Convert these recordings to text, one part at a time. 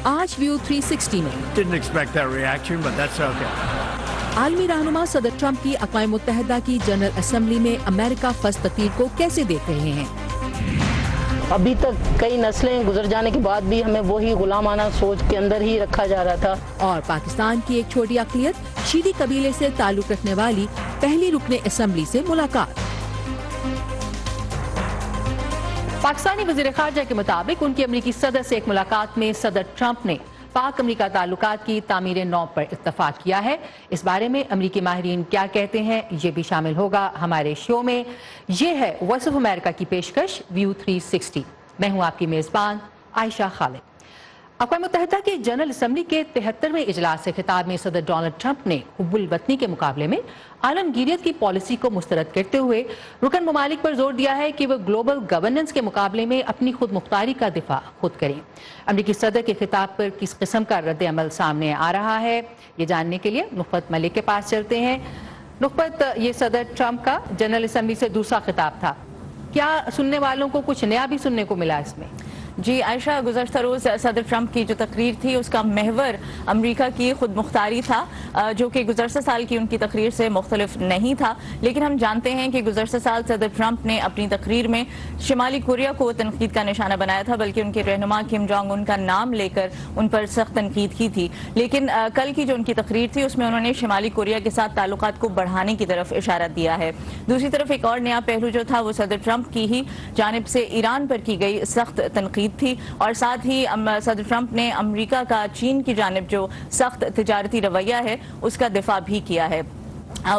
آج ویو 360 میں Didn't expect that reaction, but that's okay. عالمی رہنما صدر ٹرمپ کی اقوام متحدہ کی جنرل اسمبلی میں امریکہ فرسٹ تقریر کو کیسے دیکھ رہے ہیں؟ ابھی تک کئی نسلیں گزر جانے کے بعد بھی ہمیں وہی غلامانہ سوچ کے اندر ہی رکھا جا رہا تھا. اور پاکستان کی ایک چھوٹی اقلیت شیعی قبیلے سے تعلق رکھنے والی پہلی رکن اسمبلی سے ملاقات. پاکستانی وزیر خارجہ کے مطابق ان کی امریکی صدر سے ایک ملاقات میں صدر ٹرمپ نے پاک امریکہ تعلقات کی تعمیر نو پر اتفاق کیا ہے. اس بارے میں امریکی ماہرین کیا کہتے ہیں یہ بھی شامل ہوگا ہمارے شو میں. یہ ہے وائس آف امریکہ کی پیشکش ویو 360. میں ہوں آپ کی میزبان عائشہ خالد. اقوام متحدہ کے جنرل اسمبلی کے 73ویں اجلاس سے خطاب میں صدر ڈونلڈ ٹرمپ نے حب الوطنی کے مقابلے میں عالمگیریت کی پالیسی کو مسترد کرتے ہوئے رکن ممالک پر زور دیا ہے کہ وہ گلوبل گورننس کے مقابلے میں اپنی خود مختاری کا دفاع خود کریں. امریکی صدر کے خطاب پر کس قسم کا رد عمل سامنے آ رہا ہے یہ جاننے کے لیے نخبت ملک کے پاس چلتے ہیں. نخبت، یہ صدر ٹرمپ کا جنرل اسمبلی سے دوسرا خطاب تھا، کیا سننے والوں کو کچھ نیا بھی سننے کو ملا اس میں؟ جی عائشہ، گزشتہ روز صدر ٹرمپ کی جو تقریر تھی اس کا محور امریکہ کی خود مختاری تھا، جو کہ گزشتہ سال کی ان کی تقریر سے مختلف نہیں تھا. لیکن ہم جانتے ہیں کہ گزشتہ سال صدر ٹرمپ نے اپنی تقریر میں شمالی کوریا کو تنقید کا نشانہ بنایا تھا، بلکہ ان کے رہنما کم جونگ ان کا نام لے کر ان پر سخت تنقید کی تھی. لیکن کل کی جو ان کی تقریر تھی اس میں انہوں نے شمالی کوریا کے ساتھ تعلقات کو بڑھانے کی طرف اشارہ دیا ہے. دوسری طرف ایک اور نیا پہلو جو تھا وہ صدر ٹرمپ کی ہی جانب سے ایران پر کی گئی سخت تنقید تھی، اور ساتھ ہی صدر ٹرمپ نے امریکہ کا چین کی جانب جو سخت تجارتی رویہ ہے اس کا دفاع بھی کیا ہے.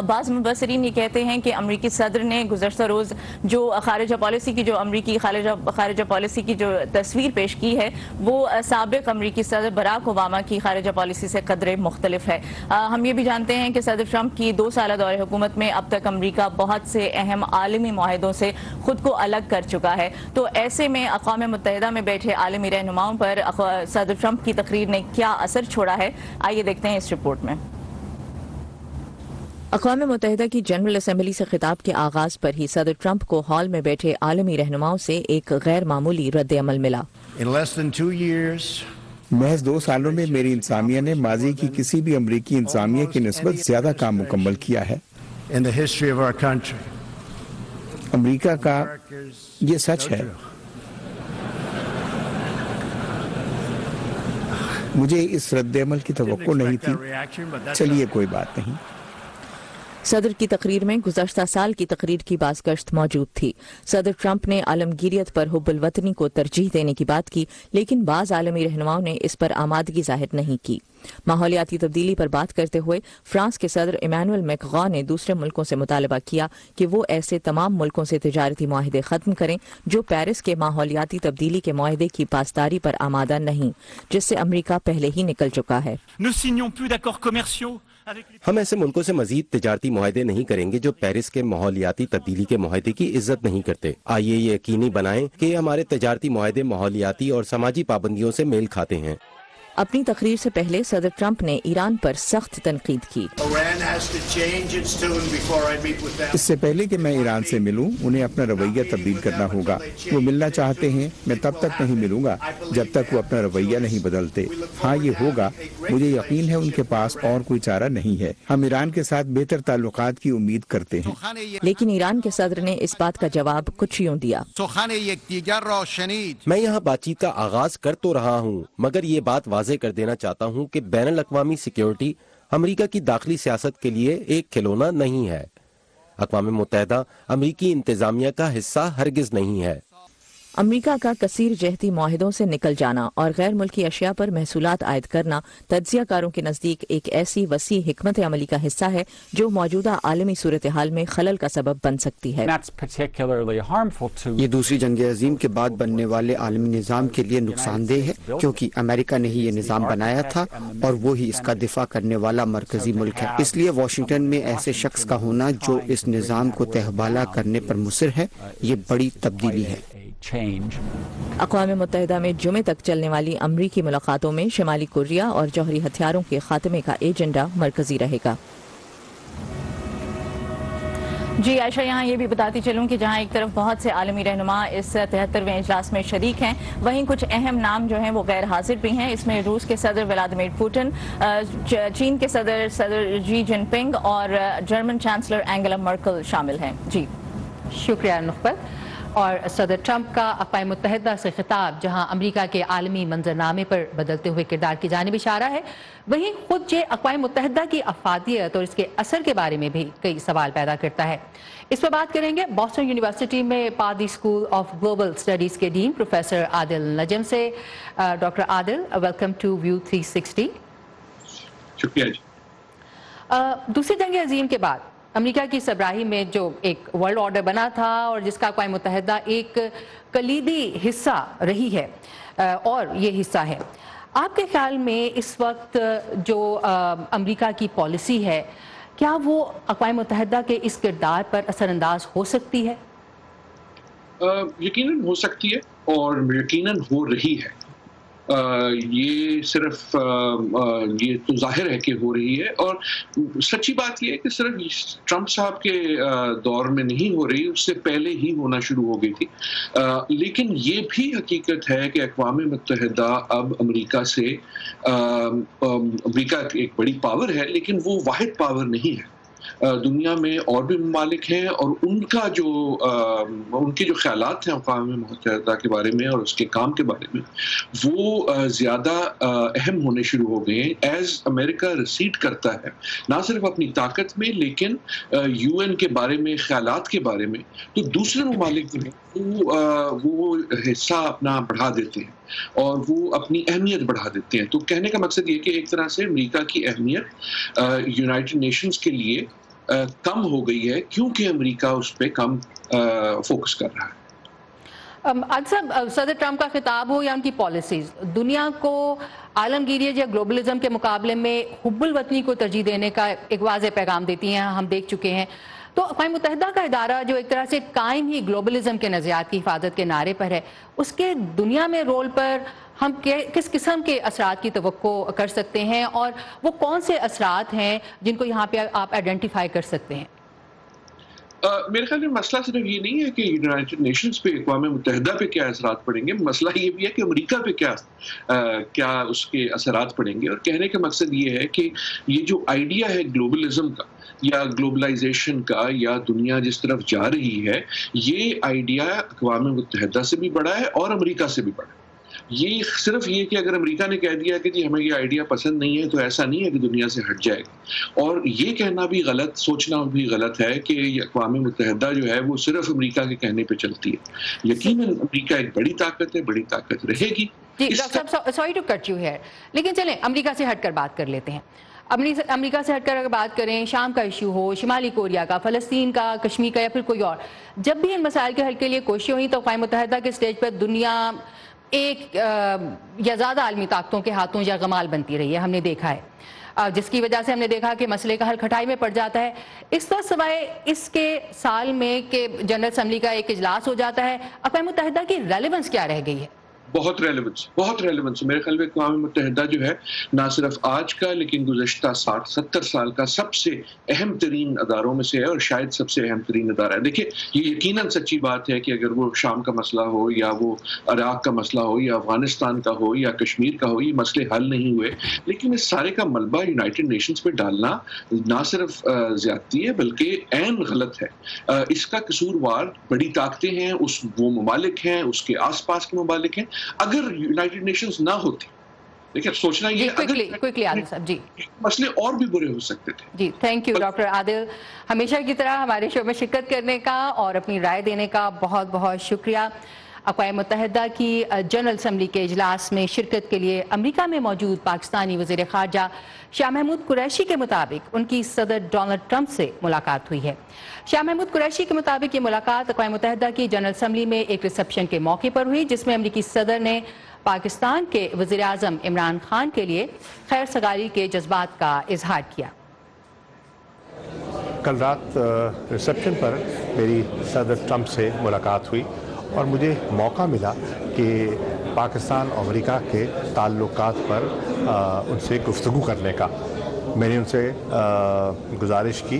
بعض مبصرین یہ کہتے ہیں کہ امریکی صدر نے گزشتہ روز جو خارجہ پالیسی کی جو امریکی خارجہ پالیسی کی جو تصویر پیش کی ہے وہ سابق امریکی صدر براک اوباما کی خارجہ پالیسی سے قدرے مختلف ہے. ہم یہ بھی جانتے ہیں کہ صدر ٹرمپ کی 2 سالہ دور حکومت میں اب تک امریکہ بہت سے اہم عالمی معاہدوں سے خود کو الگ کر چکا ہے. تو ایسے میں اقوام متحدہ میں بیٹھے عالمی رہنماؤں پر صدر ٹرمپ کی تقریر نے کیا اثر چھوڑا ہے، آئیے دیکھتے ہیں اس رپورٹ میں. اقوام متحدہ کی جنرل اسمبلی سے خطاب کے آغاز پر ہی صدر ٹرمپ کو ہال میں بیٹھے عالمی رہنماؤں سے ایک غیر معمولی رد عمل ملا. محض 2 سالوں میں میری انتظامیہ نے ماضی کی کسی بھی امریکی انتظامیہ کی نسبت زیادہ کام مکمل کیا ہے. امریکہ کا یہ سچ ہے. مجھے اس رد عمل کی توقع نہیں تھی. چلیے کوئی بات نہیں. صدر کی تقریر میں گزشتہ سال کی تقریر کی بازگشت موجود تھی. صدر ٹرمپ نے عالمگیریت پر حب الوطنی کو ترجیح دینے کی بات کی، لیکن بعض عالمی رہنماؤں نے اس پر آمادگی ظاہر نہیں کی. ماحولیاتی تبدیلی پر بات کرتے ہوئے فرانس کے صدر ایمانوئل میکرون نے دوسرے ملکوں سے مطالبہ کیا کہ وہ ایسے تمام ملکوں سے تجارتی معاہدے ختم کریں جو پیرس کے ماحولیاتی تبدیلی کے معاہدے کی پاسداری پر آمادہ نہیں، جس سے امریکہ پہلے ہی نکل چکا ہے. ہم ایسے ملکوں سے مزید تجارتی معاہدے نہیں کریں گے جو پیرس کے ماحولیاتی تبدیلی کے معاہدے کی عزت نہیں کرتے. آئیے یہ یقینی بنائیں کہ ہمارے تجارتی معاہدے ماحولیاتی اور سماجی پابندیوں سے میل کھاتے ہیں. اپنی تقریر سے پہلے صدر ٹرمپ نے ایران پر سخت تنقید کی. اس سے پہلے کہ میں ایران سے ملوں انہیں اپنا رویہ تبدیل کرنا ہوگا. وہ ملنا چاہتے ہیں، میں تب تک نہیں ملوں گا جب تک وہ اپنا رویہ نہیں بدلتے. ہاں یہ ہوگا، مجھے یقین ہے ان کے پاس اور کوئی چارہ نہیں ہے. ہم ایران کے ساتھ بہتر تعلقات کی امید کرتے ہیں. لیکن ایران کے صدر نے اس بات کا جواب کچھ یوں دیا. میں یہاں بات چیت کا آغاز کر تو رہا ہوں، مگر یہ بات واضح کر دینا چاہتا ہوں کہ بین الاقوامی سیکیورٹی امریکہ کی داخلی سیاست کے لیے ایک کھلونا نہیں ہے. اقوام متحدہ امریکی انتظامیہ کا حصہ ہرگز نہیں ہے. امریکہ کا کثیر جہتی معاہدوں سے نکل جانا اور غیر ملکی اشیاء پر محصولات عائد کرنا تجزیہ کاروں کے نزدیک ایک ایسی وسیع حکمت عملی کا حصہ ہے جو موجودہ عالمی صورتحال میں خلل کا سبب بن سکتی ہے. یہ دوسری جنگ عظیم کے بعد بننے والے عالمی نظام کے لیے نقصان دہ ہے، کیونکہ امریکہ نے ہی یہ نظام بنایا تھا اور وہی اس کا دفاع کرنے والا مرکزی ملک ہے. اس لیے واشنگٹن میں ایسے شخص کا ہونا جو اس نظام کو تہبالہ کرنے پر مصر ہے، یہ بڑی تبدیلی ہے. اقوام متحدہ میں جمعے تک چلنے والی امریکی ملاقاتوں میں شمالی کوریا اور جوہری ہتھیاروں کے خاتمے کا ایجنڈا مرکزی رہے گا. جی عائشہ، یہاں یہ بھی بتاتی چلوں کہ جہاں ایک طرف بہت سے عالمی رہنما اس 73ویں اجلاس میں شریک ہیں، وہیں کچھ اہم نام جو ہیں وہ غیر حاضر بھی ہیں۔ اس میں روس کے صدر ولادیمیر پوٹن، چین کے صدر جی جن پنگ اور جرمن چانسلر اینگلا مرکل شامل ہیں۔ جی شکریہ نخبت۔ اور صدر ٹرمپ کا اقوام متحدہ سے خطاب جہاں امریکہ کے عالمی منظرنامے پر بدلتے ہوئے کردار کی جانب اشارہ ہے، وہیں خود یہ اقوام متحدہ کی افادیت اور اس کے اثر کے بارے میں بھی کئی سوال پیدا کرتا ہے۔ اس پر بات کریں گے بوسٹن یونیورسٹی میں Pardee school of global studies کے ڈین پروفیسر عادل نجم سے۔ Doctor Adil, welcome to view 360۔ شکریہ جی۔ دوسری جنگ عظیم کے بعد امریکہ کی سربراہی میں جو ایک ورلڈ آرڈر بنا تھا اور جس کا اقوام متحدہ ایک کلیدی حصہ رہی ہے اور یہ حصہ ہے، آپ کے خیال میں اس وقت جو امریکہ کی پالیسی ہے، کیا وہ اقوام متحدہ کے اس کردار پر اثر انداز ہو سکتی ہے؟ یقیناً ہو سکتی ہے اور یقیناً ہو رہی ہے۔ یہ صرف یہ تو ظاہر ہے کہ ہو رہی ہے، اور سچی بات یہ ہے کہ صرف ٹرمپ صاحب کے دور میں نہیں ہو رہی، اس سے پہلے ہی ہونا شروع ہو گئی تھی۔ لیکن یہ بھی حقیقت ہے کہ اقوام متحدہ اب امریکہ سے، امریکہ ایک بڑی پاور ہے لیکن وہ واحد پاور نہیں ہے۔ دنیا میں اور بھی ممالک ہیں اور ان کے جو خیالات ہیں اقوام متحدہ کے بارے میں اور اس کے کام کے بارے میں، وہ زیادہ اہم ہونے شروع ہو گئے ہیں ایز امریکہ ریسیڈ کرتا ہے، نہ صرف اپنی طاقت میں لیکن یو این کے بارے میں، خیالات کے بارے میں۔ تو دوسرے ممالک جو ہیں وہ حصہ اپنا بڑھا دیتے ہیں اور وہ اپنی اہمیت بڑھا دیتے ہیں۔ تو کہنے کا مقصد یہ کہ ایک طرح سے امریکہ کی اہمیت یونائٹڈ نیشنز کے لیے کم ہو گئی ہے، کیونکہ امریکہ اس پہ کم فوکس کر رہا ہے۔ صدر ٹرمپ کا خطاب ہو یا ان کی پالیسیز دنیا کو عالمگیریت یا گلوبلزم کے مقابلے میں حب الوطنی کو ترجیح دینے کا ایک واضح پیغام دیتی ہیں، ہم دیکھ چکے ہیں۔ تو اقوام متحدہ کا ادارہ جو ایک طرح سے قائم ہی گلوبلزم کے نظریات کی حفاظت کے نعرے پر ہے، اس کے دنیا میں رول پر ہم کس قسم کے اثرات کی توقع کر سکتے ہیں، اور وہ کون سے اثرات ہیں جن کو یہاں پہ آپ آئیڈینٹیفائی کر سکتے ہیں؟ میرے خیال میں مسئلہ صرف یہ نہیں ہے کہ یونائٹڈ نیشنز پہ، اقوام متحدہ پہ کیا اثرات پڑیں گے، مسئلہ یہ بھی ہے کہ امریکہ پہ کیا اس کے اثرات پڑیں گے۔ اور کہنے کا مقصد یہ ہے کہ یہ جو آئیڈیا ہے گلوبلزم کا یا گلوبلائزیشن کا یا دنیا جس طرف جا رہی ہے، یہ آئیڈیا اقوام متحدہ سے بھی بڑا ہے اور امریکہ سے بھی بڑا ہے۔ یہ صرف یہ کہ اگر امریکہ نے کہہ دیا کہ جی ہمیں یہ آئیڈیا پسند نہیں ہے تو ایسا نہیں ہے کہ دنیا سے ہٹ جائے گا۔ اور یہ کہنا بھی غلط، سوچنا بھی غلط ہے کہ اقوام متحدہ جو ہے وہ صرف امریکہ کے کہنے پہ چلتی ہے۔ یقیناً امریکہ ایک بڑی طاقت ہے، بڑی طاقت رہے گی۔ جی ڈاکٹر صاحب، sorry to cut you here, لیکن چلیں امریکہ سے ہٹ کر بات کر لیتے ہیں۔ امریکہ سے ہٹ کر اگر بات کریں، شام کا ایشو ہو، شمالی کوریا کا، فلسطین کا، کشمیر کا یا پھر کوئی اور، جب بھی ان مسائل کے حل کے لیے کوششیں ہوئی تو اقوام متحدہ کے سٹیج پر دنیا ایک یا زیادہ عالمی طاقتوں کے ہاتھوں یا غمال بنتی رہی ہے، ہم نے دیکھا ہے، جس کی وجہ سے ہم نے دیکھا کہ مسئلے کا حل کھٹائی میں پڑ جاتا ہے۔ اس طرح سوائے اس کے سال میں کہ جنرل اسمبلی کا ایک اجلاس ہو جاتا ہے، اقوام متحدہ کی ریلیونس کیا رہ گئی ہے؟ بہت ریلیونس میرے خیال میں اقوام متحدہ جو ہے نہ صرف آج کا لیکن گزشتہ 60-70 سال کا سب سے اہم ترین اداروں میں سے ہے، اور شاید سب سے اہم ترین ادارہ ہے۔ دیکھیے یہ یقیناً سچی بات ہے کہ اگر وہ شام کا مسئلہ ہو یا وہ عراق کا مسئلہ ہو یا افغانستان کا ہو یا کشمیر کا ہو، یہ مسئلے حل نہیں ہوئے، لیکن اس سارے کا ملبہ یونائٹڈ نیشنز پہ ڈالنا نہ صرف زیادتی ہے بلکہ عین غلط ہے۔ اس کا قصوروار بڑی طاقتیں ہیں، وہ ممالک ہیں، اس کے آس پاس کے ممالک ہیں۔ اگر یونائٹڈ نیشنز نہ ہوتی، دیکھیں سوچنا یہ مسئلے اور بھی برے ہو سکتے تھے۔ جی تھینک یو ڈاکٹر عادل، ہمیشہ کی طرح ہمارے شو میں شرکت کرنے کا اور اپنی رائے دینے کا بہت بہت شکریہ۔ اقوام متحدہ کی جنرل اسمبلی کے اجلاس میں شرکت کے لیے امریکہ میں موجود پاکستانی وزیر خارجہ شاہ محمود قریشی کے مطابق ان کی صدر ڈونلڈ ٹرمپ سے ملاقات ہوئی ہے۔ شاہ محمود قریشی کے مطابق یہ ملاقات اقوام متحدہ کی جنرل اسمبلی میں ایک ریسیپشن کے موقع پر ہوئی، جس میں امریکی صدر نے پاکستان کے وزیر اعظم عمران خان کے لیے خیر سگالی کے جذبات کا اظہار کیا۔ کل رات ریسیپشن پر میری صدر ٹرمپ سے ملاقات ہوئی اور مجھے موقع ملا کہ پاکستان اور امریکہ کے تعلقات پر ان سے گفتگو کرنے کا۔ میں نے ان سے گزارش کی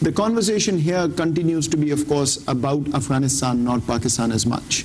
The conversation here continues to be, of course, about Afghanistan, not Pakistan as much.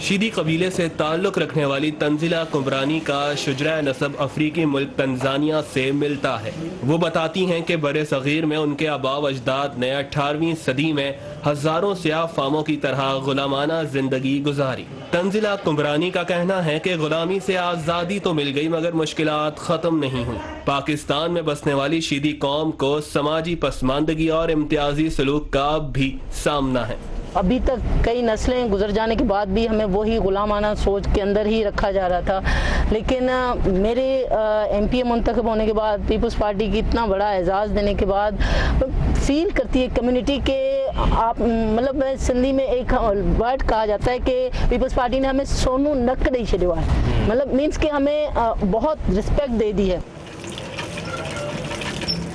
Sheedi قبیلے سے تعلق رکھنے والی تنزیلہ قمرانی کا شجرہ نسب افریقی ملک تنزانیہ سے ملتا ہے۔ وہ بتاتی ہیں کہ بر صغیر میں ان کے آباء و اجداد نے 18ویں صدی میں ہزاروں سیاہ فاموں کی طرح غلامانہ زندگی گزاری۔ تنزیلہ قمرانی کا کہنا ہے کہ غلامی سے آزادی تو مل گئی مگر مشکلات ختم نہیں ہوئی۔ پاکستان میں بسنے والی شیدی قوم کو سماجی پسماندگی اور امتیازی سلوک کا بھی سامنا ہے۔ ابھی تک کئی نسلیں گزر جانے کے بعد بھی ہمیں وہی غلامانہ سوچ کے اندر ہی رکھا جا رہا تھا، لیکن میرے ایم پی اے منتخب ہونے کے بعد پیپلز پارٹی کی اتنا بڑا اعزاز دینے کے بعد فیل کرتی ہے کمیونٹی کے آپ مطلب سندھی میں ایک ورڈ کہا جاتا ہے کہ پیپلز پارٹی نے ہمیں سونو نک نہیں چھڑوا ہے، مطلب مینس کہ ہمیں بہت رسپیکٹ دے دی ہے۔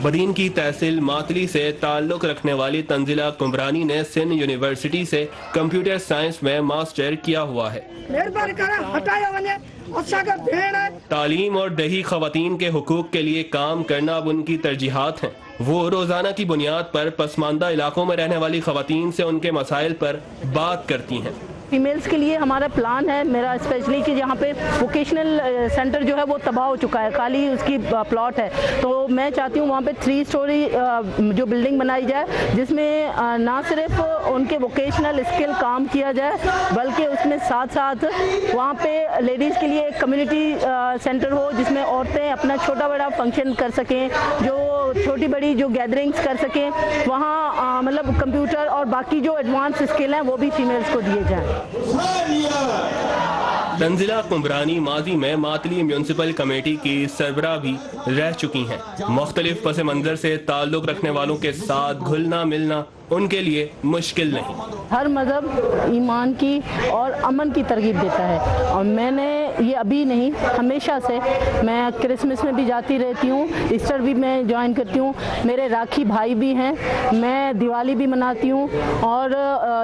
بدین کی تحصیل ماتلی سے تعلق رکھنے والی تنزیلہ قمرانی نے سندھ یونیورسٹی سے کمپیوٹر سائنس میں ماسٹر کیا ہوا ہے۔ تعلیم اور دیہی خواتین کے حقوق کے لیے کام کرنا اب ان کی ترجیحات ہیں۔ وہ روزانہ کی بنیاد پر پسماندہ علاقوں میں رہنے والی خواتین سے ان کے مسائل پر بات کرتی ہیں۔ فیمیلز کے لیے ہمارا پلان ہے میرا اسپیشلی کہ جہاں پہ ووکیشنل سینٹر جو ہے وہ تباہ ہو چکا ہے، خالی اس کی پلاٹ ہے، تو میں چاہتی ہوں وہاں پہ 3 اسٹوری جو بلڈنگ بنائی جائے جس میں نہ صرف ان کے ووکیشنل اسکل کام کیا جائے بلکہ اس میں ساتھ ساتھ وہاں پہ لیڈیز کے لیے ایک کمیونٹی سینٹر ہو جس میں عورتیں اپنا چھوٹا بڑا فنکشن کر سکیں، جو چھوٹی بڑی جو گیدرنگز کر سکیں، وہاں مطلب کمپیوٹر اور باقی جو ایڈوانس اسکل ہیں وہ بھی فیمیلز کو دیے جائیں۔ تنزیلہ قمرانی ماضی میں ماتلی میونسپل کمیٹی کی سربراہ بھی رہ چکی ہیں۔ مختلف پس منظر سے تعلق رکھنے والوں کے ساتھ گھلنا ملنا ان کے لیے مشکل نہیں۔ ہر مذہب ایمان کی اور امن کی ترغیب دیتا ہے، اور میں نے یہ ابھی نہیں ہمیشہ سے، میں کرسمس میں بھی جاتی رہتی ہوں، ایسٹر بھی میں جوائن کرتی ہوں، میرے راکھی بھائی بھی ہیں، میں دیوالی بھی مناتی ہوں، اور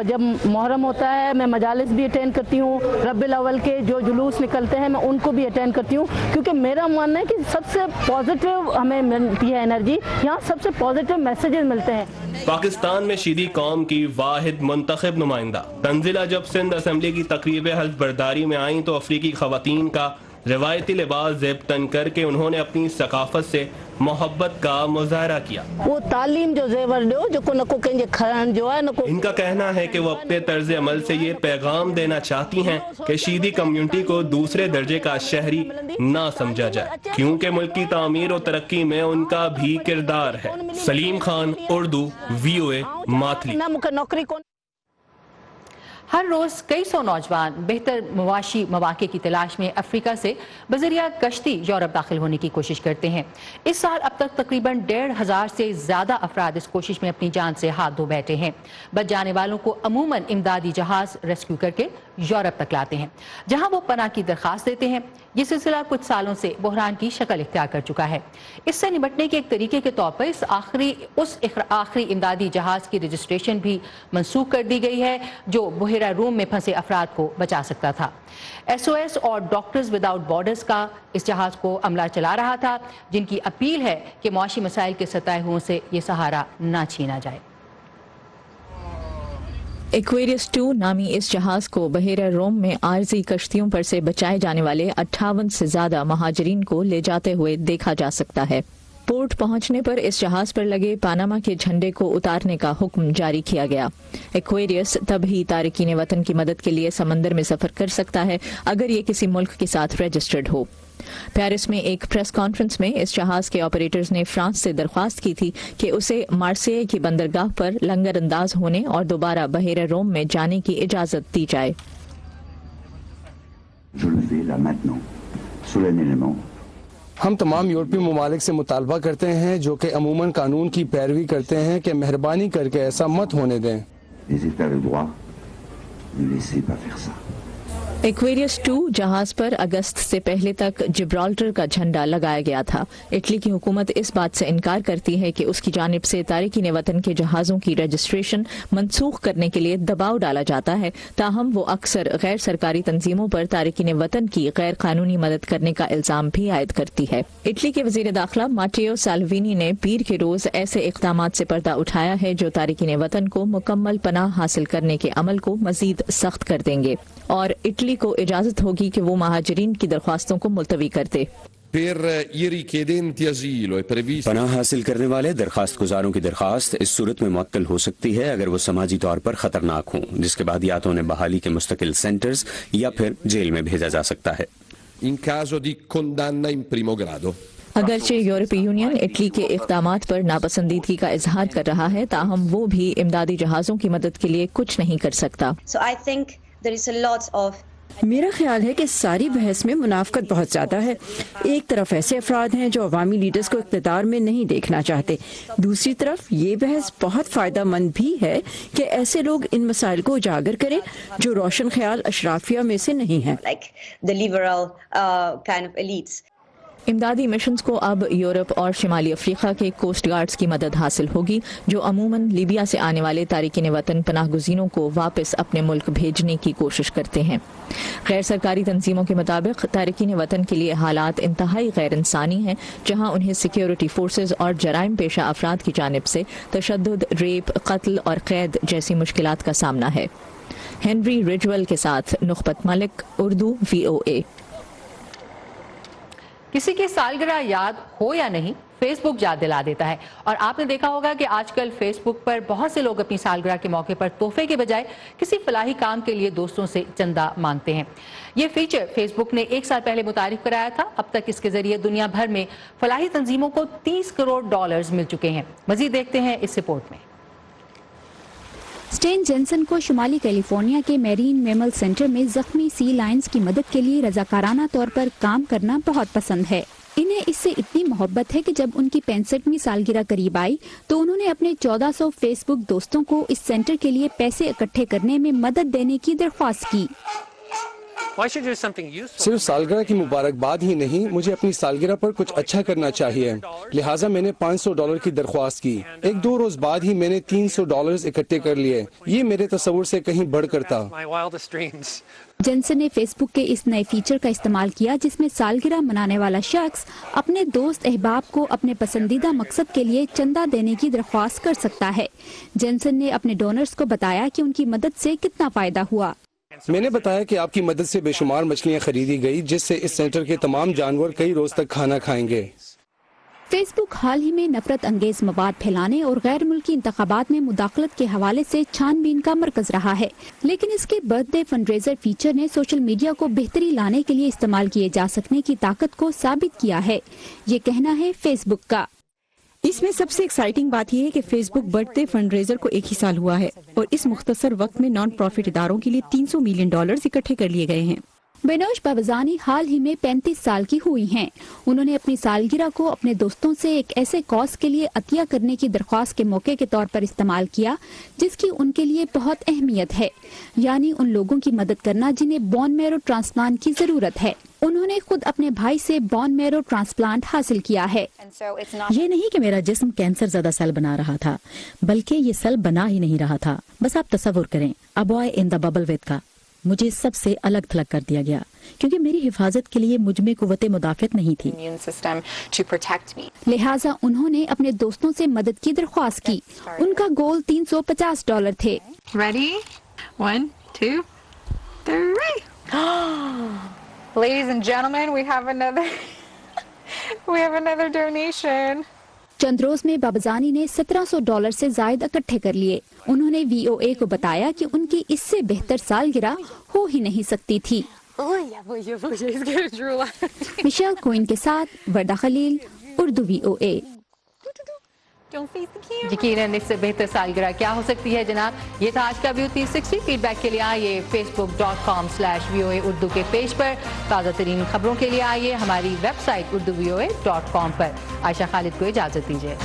جب محرم ہوتا ہے میں مجالس بھی اٹینڈ کرتی ہوں، ربیع الاول کے جو جلوس نکلتے ہیں میں ان کو بھی اٹینڈ کرتی ہوں، کیونکہ میرا ماننا ہے کہ سب سے پازیٹیو ہمیں ملتی ہے انرجی، یہاں سب سے پازیٹیو میسیجز ملتے ہیں۔ پاکستان میں شیدی قوم کی واحد منتخب نمائندہ تنزیلہ جب سندھ اسمبلی کی تقریب حلف برداری میں آئیں تو افریقی خواتین کا روایتی لباس زیب تن کر کے انہوں نے اپنی ثقافت سے محبت کا مظاہرہ کیا۔ وہ تعلیم جو زیور دو جو کو نکو کنجے کھران جو ہے نکو۔ ان کا کہنا ہے کہ وہ اپنے طرز عمل سے یہ پیغام دینا چاہتی ہیں کہ شیدی کمیونٹی کو دوسرے درجے کا شہری نہ سمجھا جائے، کیونکہ ملک کی تعمیر و ترقی میں ان کا بھی کردار ہے۔ سلیم خان، اردو، VOA، ماتلی۔ ہر روز کئی سو نوجوان بہتر معاشی مواقع کی تلاش میں افریقہ سے بذریعہ کشتی یورپ داخل ہونے کی کوشش کرتے ہیں۔ اس سال اب تک تقریباً 1,500 سے زیادہ افراد اس کوشش میں اپنی جان سے ہاتھ دھو بیٹھے ہیں۔ بچ جانے والوں کو عموماً امدادی جہاز ریسکیو کر کے یورپ تک لاتے ہیں، جہاں وہ پناہ کی درخواست دیتے ہیں۔ یہ سلسلہ کچھ سالوں سے بحران کی شکل اختیار کر چکا ہے۔ اس سے نمٹنے کے ایک طریقے کے طور پر اس آخری امدادی جہاز کی رجسٹریشن بھی منسوخ کر دی گئی ہے، جو بحیرہ روم میں پھنسے افراد کو بچا سکتا تھا۔ SOS اور ڈاکٹرز وداؤٹ بارڈرز کا اس جہاز کو عملہ چلا رہا تھا، جن کی اپیل ہے کہ معاشی مسائل کے ستائے ہوئوں سے یہ سہارا نہ چھینا جائے۔ ایکویریس 2 نامی اس جہاز کو بحیرہ روم میں عارضی کشتیوں پر سے بچائے جانے والے 58 سے زیادہ مہاجرین کو لے جاتے ہوئے دیکھا جا سکتا ہے۔ پورٹ پہنچنے پر اس جہاز پر لگے پاناما کے جھنڈے کو اتارنے کا حکم جاری کیا گیا۔ ایکویریس تب ہی تارکین وطن کی مدد کے لیے سمندر میں سفر کر سکتا ہے اگر یہ کسی ملک کے ساتھ رجسٹرڈ ہو۔ پیرس میں ایک پریس کانفرنس میں اس جہاز کے آپریٹرز نے فرانس سے درخواست کی تھی کہ اسے مارسیے کی بندرگاہ پر لنگر انداز ہونے اور دوبارہ بحیرہ روم میں جانے کی اجازت دی جائے۔ ہم تمام یورپی ممالک سے مطالبہ کرتے ہیں جو کہ عموماً قانون کی پیروی کرتے ہیں کہ مہربانی کر کے ایسا مت ہونے دیں۔ ایکویریس 2 جہاز پر اگست سے پہلے تک جبرالٹر کا جھنڈا لگایا گیا تھا۔ اٹلی کی حکومت اس بات سے انکار کرتی ہے کہ اس کی جانب سے تارکین وطن کے جہازوں کی رجسٹریشن منسوخ کرنے کے لیے دباؤ ڈالا جاتا ہے، تاہم وہ اکثر غیر سرکاری تنظیموں پر تارکین وطن کی غیر قانونی مدد کرنے کا الزام بھی عائد کرتی ہے۔ اٹلی کے وزیر داخلہ ماٹیو سالوینی نے پیر کے روز ایسے اقدامات سے پردہ اٹھایا ہے جو تارکین وطن کو مکمل پناہ حاصل کرنے کے عمل کو مزید سخت کر دیں گے، اور اٹلی کو اجازت ہوگی کہ وہ مہاجرین کی درخواستوں کو ملتوی کر دے۔ پناہ حاصل کرنے والے درخواست گزاروں کی درخواست اس صورت میں معطل ہو سکتی ہے اگر وہ سماجی طور پر خطرناک ہوں، جس کے بعد یا تو انہیں بحالی کے مستقل سینٹرز یا پھر جیل میں بھیجا جا سکتا ہے۔ اگرچہ یورپی یونین اٹلی کے اقدامات پر ناپسندیدگی کا اظہار کر رہا ہے، تاہم وہ بھی امدادی جہازوں کی مدد کے لیے کچھ نہیں کر سکتا۔ میرا خیال ہے کہ ساری بحث میں منافقت بہت زیادہ ہے۔ ایک طرف ایسے افراد ہیں جو عوامی لیڈرز کو اقتدار میں نہیں دیکھنا چاہتے، دوسری طرف یہ بحث بہت فائدہ مند بھی ہے کہ ایسے لوگ ان مسائل کو اجاگر کریں جو روشن خیال اشرافیہ میں سے نہیں ہیں۔ امدادی مشنز کو اب یورپ اور شمالی افریقہ کے کوسٹ گارڈز کی مدد حاصل ہوگی، جو عموماً لیبیا سے آنے والے تارکین وطن پناہ گزینوں کو واپس اپنے ملک بھیجنے کی کوشش کرتے ہیں۔ غیر سرکاری تنظیموں کے مطابق تارکین وطن کے لیے حالات انتہائی غیر انسانی ہیں، جہاں انہیں سیکیورٹی فورسز اور جرائم پیشہ افراد کی جانب سے تشدد، ریپ، قتل اور قید جیسی مشکلات کا سامنا ہے۔ ہنری رجول کے ساتھ نخبت ملک، اردو VOA۔ کسی کی سالگرہ یاد ہو یا نہیں، فیس بک یاد دلا دیتا ہے، اور آپ نے دیکھا ہوگا کہ آج کل فیس بک پر بہت سے لوگ اپنی سالگرہ کے موقع پر تحفے کے بجائے کسی فلاحی کام کے لیے دوستوں سے چندہ مانگتے ہیں۔ یہ فیچر فیس بک نے 1 سال پہلے متعارف کرایا تھا۔ اب تک اس کے ذریعے دنیا بھر میں فلاحی تنظیموں کو $30 کروڑ مل چکے ہیں۔ مزید دیکھتے ہیں اس رپورٹ میں۔ اسٹین جینسن کو شمالی کیلیفورنیا کے میرین میمل سینٹر میں زخمی سی لائنز کی مدد کے لیے رضاکارانہ طور پر کام کرنا بہت پسند ہے۔ انہیں اس سے اتنی محبت ہے کہ جب ان کی 65ویں سالگرہ قریب آئی تو انہوں نے اپنے 1400 فیس بک دوستوں کو اس سینٹر کے لیے پیسے اکٹھے کرنے میں مدد دینے کی درخواست کی۔ صرف سالگرہ کی مبارکباد ہی نہیں، مجھے اپنی سالگرہ پر کچھ اچھا کرنا چاہیے، لہٰذا میں نے $500 کی درخواست کی۔ 1-2 روز بعد ہی میں نے $300 اکٹھے کر لیے۔ یہ میرے تصور سے کہیں بڑھ کر تھا۔ جینسن نے فیس بک کے اس نئے فیچر کا استعمال کیا جس میں سالگرہ منانے والا شخص اپنے دوست احباب کو اپنے پسندیدہ مقصد کے لیے چندہ دینے کی درخواست کر سکتا ہے۔ جینسن نے اپنے ڈونرز کو بتایا کہ ان کی مدد سے کتنا فائدہ ہوا۔ میں نے بتایا کہ آپ کی مدد سے بے شمار مچھلیاں خریدی گئی، جس سے اس سینٹر کے تمام جانور کئی روز تک کھانا کھائیں گے۔ فیس بک حال ہی میں نفرت انگیز مواد پھیلانے اور غیر ملکی انتخابات میں مداخلت کے حوالے سے چھان بین کا مرکز رہا ہے، لیکن اس کے birthday fundraiser feature نے سوشل میڈیا کو بہتری لانے کے لیے استعمال کیے جا سکنے کی طاقت کو ثابت کیا ہے۔ یہ کہنا ہے فیس بک کا۔ اس میں سب سے ایکسائٹنگ بات یہ ہے کہ فیس بک برتھ ڈے فنڈ ریزر کو 1 ہی سال ہوا ہے اور اس مختصر وقت میں نان پروفٹ اداروں کے لیے $300 ملین اکٹھے کر لیے گئے ہیں۔ بینوش بابزانی حال ہی میں 35 سال کی ہوئی ہیں۔ انہوں نے اپنی سالگرہ کو اپنے دوستوں سے ایک ایسے کاز کے لیے عطیہ کرنے کی درخواست کے موقع کے طور پر استعمال کیا جس کی ان کے لیے بہت اہمیت ہے، یعنی ان لوگوں کی مدد کرنا جنہیں بون میرو ٹرانسپلانٹ کی ضرورت ہے۔ انہوں نے خود اپنے بھائی سے بون میرو ٹرانسپلانٹ حاصل کیا ہے۔ یہ نہیں کہ میرا جسم کینسر زدہ سیل بنا رہا تھا، بلکہ یہ سیل بنا ہی نہیں رہا تھا۔ بس آپ تصور کریں، A Boy in the Bubble with کا مجھے سب سے الگ تھلگ کر دیا گیا کیونکہ میری حفاظت کے لیے مجھ میں قوت مدافعت نہیں تھی۔ لہٰذا انہوں نے اپنے دوستوں سے مدد کی درخواست کی۔ ان کا گول $350 تھے۔ Ready? 1, 2, 3. Ladies and gentlemen, we have another donation. چند روز میں بابزانی نے $1700 سے زائد اکٹھے کر لیے۔ انہوں نے VOA کو بتایا کہ ان کی اس سے بہتر سالگرہ ہو ہی نہیں سکتی تھی۔ مشیل کوئن کے ساتھ وردہ خلیل، اردو VOA۔ یقیناً اس سے بہتر سالگرہ کیا ہو سکتی ہے جناب۔ یہ تھا آج کا View 360۔ فیڈ بیک کے لیے آئیے facebook.com/VOA اردو کے پیج پر۔ تازہ ترین خبروں کے لیے آئیے ہماری ویب سائٹ urduvoa.com پر۔ عائشہ خالد کو اجازت دیجیے۔